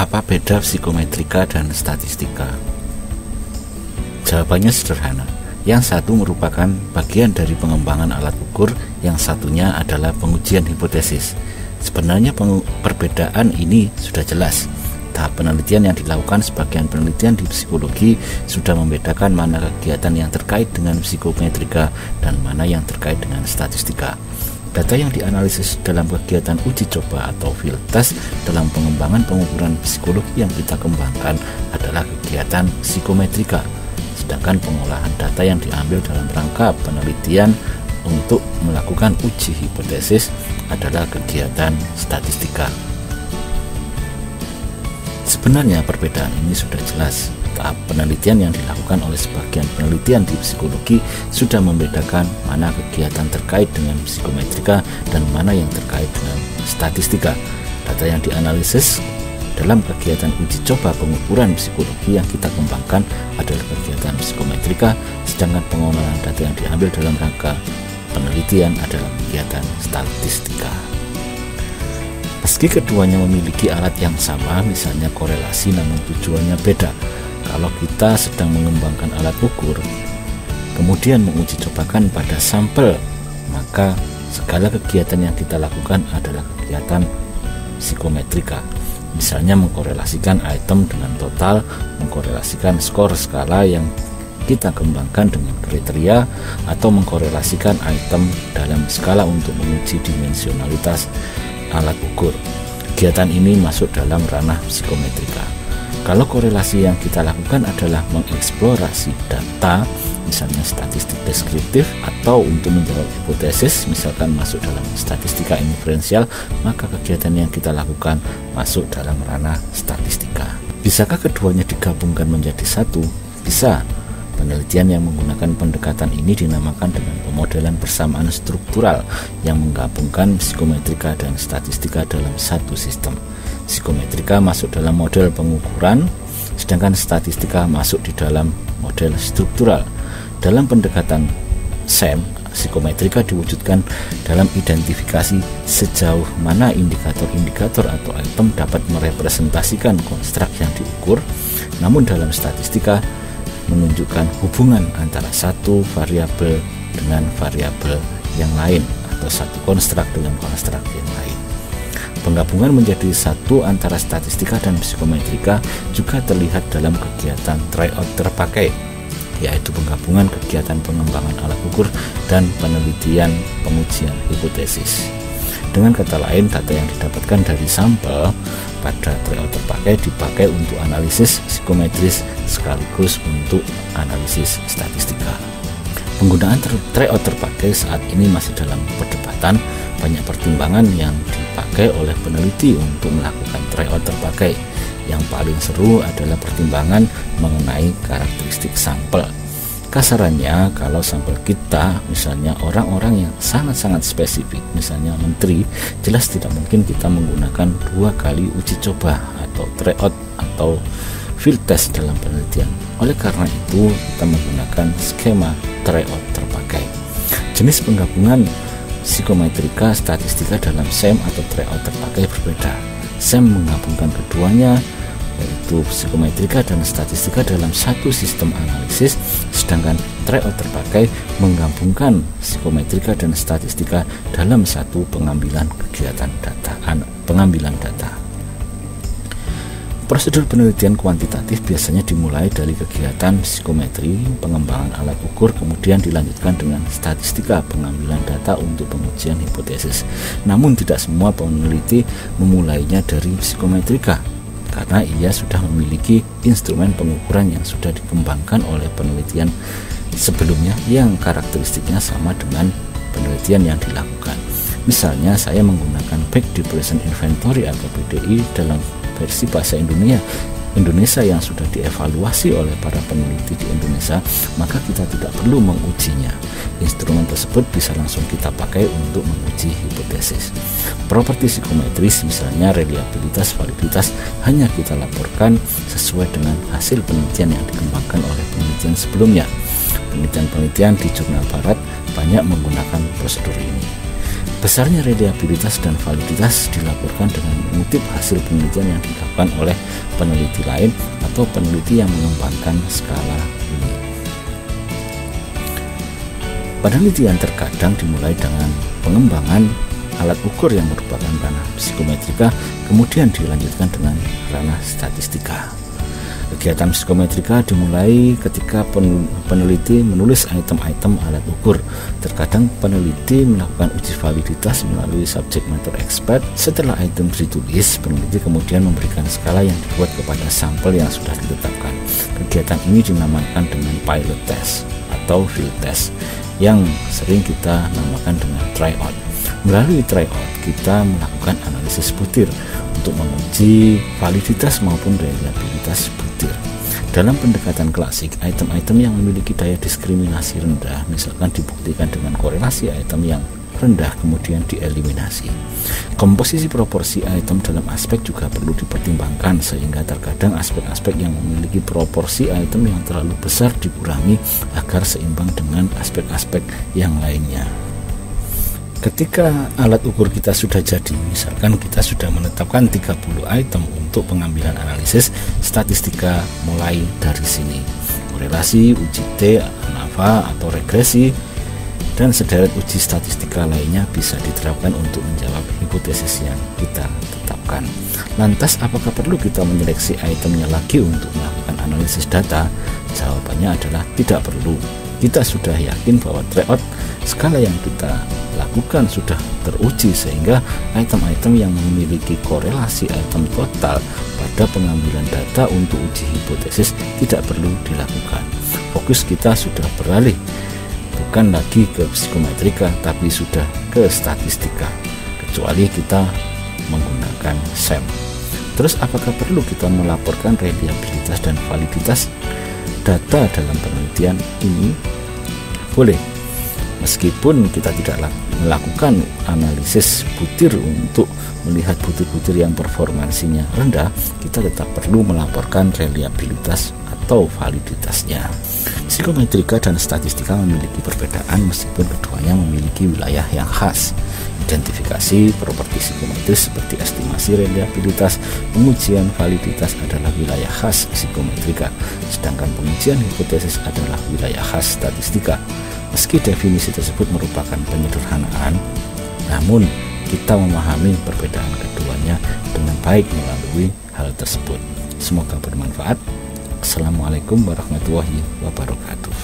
Apa beda psikometrika dan statistika? Jawabannya sederhana. Yang satu merupakan bagian dari pengembangan alat ukur, yang satunya adalah pengujian hipotesis. Sebenarnya perbedaan ini sudah jelas. Tahap penelitian yang dilakukan sebagian penelitian di psikologi sudah membedakan mana kegiatan yang terkait dengan psikometrika dan mana yang terkait dengan statistika. Data yang dianalisis dalam kegiatan uji coba atau field test dalam pengembangan pengukuran psikologi yang kita kembangkan adalah kegiatan psikometrika. Sedangkan pengolahan data yang diambil dalam rangka penelitian untuk melakukan uji hipotesis adalah kegiatan statistika. Sebenarnya perbedaan ini sudah jelas. Tahap penelitian yang dilakukan oleh sebagian penelitian di psikologi sudah membedakan mana kegiatan terkait dengan psikometrika dan mana yang terkait dengan statistika. Data yang dianalisis dalam kegiatan uji coba pengukuran psikologi yang kita kembangkan adalah kegiatan psikometrika, sedangkan pengolahan data yang diambil dalam rangka penelitian adalah kegiatan statistika. Meski keduanya memiliki alat yang sama, misalnya korelasi, namun tujuannya beda. Kalau kita sedang mengembangkan alat ukur, kemudian menguji cobakan pada sampel, maka segala kegiatan yang kita lakukan adalah kegiatan psikometrika. Misalnya mengkorelasikan item dengan total, mengkorelasikan skor skala yang kita kembangkan dengan kriteria, atau mengkorelasikan item dalam skala untuk menguji dimensionalitas alat ukur. Kegiatan ini masuk dalam ranah psikometrika. Kalau korelasi yang kita lakukan adalah mengeksplorasi data, misalnya statistik deskriptif, atau untuk menjawab hipotesis, misalkan masuk dalam statistika inferensial, maka kegiatan yang kita lakukan masuk dalam ranah statistika. Bisakah keduanya digabungkan menjadi satu? Bisa. Penelitian yang menggunakan pendekatan ini dinamakan dengan pemodelan persamaan struktural yang menggabungkan psikometrika dan statistika dalam satu sistem. Psikometrika masuk dalam model pengukuran, sedangkan statistika masuk di dalam model struktural. Dalam pendekatan SEM, psikometrika diwujudkan dalam identifikasi sejauh mana indikator-indikator atau item dapat merepresentasikan konstruk yang diukur, namun dalam statistika menunjukkan hubungan antara satu variabel dengan variabel yang lain atau satu konstruk dengan konstruk yang lain. Penggabungan menjadi satu antara statistika dan psikometrika juga terlihat dalam kegiatan tryout terpakai, yaitu penggabungan kegiatan pengembangan alat ukur dan penelitian pengujian hipotesis. Dengan kata lain, data yang didapatkan dari sampel pada tryout terpakai dipakai untuk analisis psikometris sekaligus untuk analisis statistika. Penggunaan tryout terpakai saat ini masih dalam perdebatan. Banyak pertimbangan yang dipakai oleh peneliti untuk melakukan tryout terpakai. Yang paling seru adalah pertimbangan mengenai karakteristik sampel. Kasarannya, kalau sampel kita misalnya orang-orang yang sangat-sangat spesifik, misalnya menteri, jelas tidak mungkin kita menggunakan 2 kali uji coba atau tryout atau field test dalam penelitian. Oleh karena itu, kita menggunakan skema tryout terpakai. Jenis penggabungan psikometrika statistika dalam SEM atau tryout terpakai berbeda. SEM menggabungkan keduanya, yaitu psikometrika dan statistika dalam satu sistem analisis, sedangkan tryout terpakai menggabungkan psikometrika dan statistika dalam satu pengambilan data. Prosedur penelitian kuantitatif biasanya dimulai dari kegiatan psikometri, pengembangan alat ukur, kemudian dilanjutkan dengan statistika, pengambilan data untuk pengujian hipotesis. Namun tidak semua peneliti memulainya dari psikometrika, karena ia sudah memiliki instrumen pengukuran yang sudah dikembangkan oleh penelitian sebelumnya yang karakteristiknya sama dengan penelitian yang dilakukan. Misalnya, saya menggunakan Back Depression Inventory atau BDI dalam versi bahasa Indonesia yang sudah dievaluasi oleh para peneliti di Indonesia, maka kita tidak perlu mengujinya. Instrumen tersebut bisa langsung kita pakai untuk menguji hipotesis. Properti psikometris, misalnya reliabilitas, validitas, hanya kita laporkan sesuai dengan hasil penelitian yang dikembangkan oleh penelitian sebelumnya. Penelitian-penelitian di jurnal barat banyak menggunakan prosedur ini. Besarnya reliabilitas dan validitas dilaporkan dengan mengutip hasil penelitian yang dilakukan oleh peneliti lain atau peneliti yang mengembangkan skala ini. Penelitian terkadang dimulai dengan pengembangan alat ukur yang merupakan ranah psikometrika, kemudian dilanjutkan dengan ranah statistika. Kegiatan psikometrika dimulai ketika peneliti menulis item-item alat ukur. Terkadang peneliti melakukan uji validitas melalui subject matter expert. Setelah item ditulis, peneliti kemudian memberikan skala yang dibuat kepada sampel yang sudah ditetapkan. Kegiatan ini dinamakan dengan pilot test atau field test, yang sering kita namakan dengan tryout. Melalui tryout, kita melakukan analisis butir untuk menguji validitas maupun reliabilitas butir. Dalam pendekatan klasik, item-item yang memiliki daya diskriminasi rendah misalkan dibuktikan dengan korelasi item yang rendah kemudian dieliminasi. Komposisi proporsi item dalam aspek juga perlu dipertimbangkan, sehingga terkadang aspek-aspek yang memiliki proporsi item yang terlalu besar dikurangi agar seimbang dengan aspek-aspek yang lainnya. Ketika alat ukur kita sudah jadi, misalkan kita sudah menetapkan 30 item untuk pengambilan analisis, statistika mulai dari sini. Korelasi, uji T, ANOVA atau regresi, dan sederet uji statistika lainnya bisa diterapkan untuk menjawab hipotesis yang kita tetapkan. Lantas, apakah perlu kita menyeleksi itemnya lagi untuk melakukan analisis data? Jawabannya adalah tidak perlu. Kita sudah yakin bahwa tryout skala yang kita lakukan sudah teruji, sehingga item-item yang memiliki korelasi item total pada pengambilan data untuk uji hipotesis tidak perlu dilakukan. Fokus kita sudah beralih bukan lagi ke psikometrika, tapi sudah ke statistika, kecuali kita menggunakan SEM. Terus apakah perlu kita melaporkan reliabilitas dan validitas data dalam penelitian ini? Boleh, meskipun kita tidak melakukan analisis butir untuk melihat butir-butir yang performansinya rendah, kita tetap perlu melaporkan reliabilitas atau validitasnya. Psikometrika dan statistika memiliki perbedaan meskipun keduanya memiliki wilayah yang khas. Identifikasi properti psikometris seperti estimasi reliabilitas, pengujian validitas adalah wilayah khas psikometrika, sedangkan pengujian hipotesis adalah wilayah khas statistika. Meski definisi tersebut merupakan penyederhanaan, namun kita memahami perbedaan keduanya dengan baik melalui hal tersebut. Semoga bermanfaat. Assalamualaikum warahmatullahi wabarakatuh.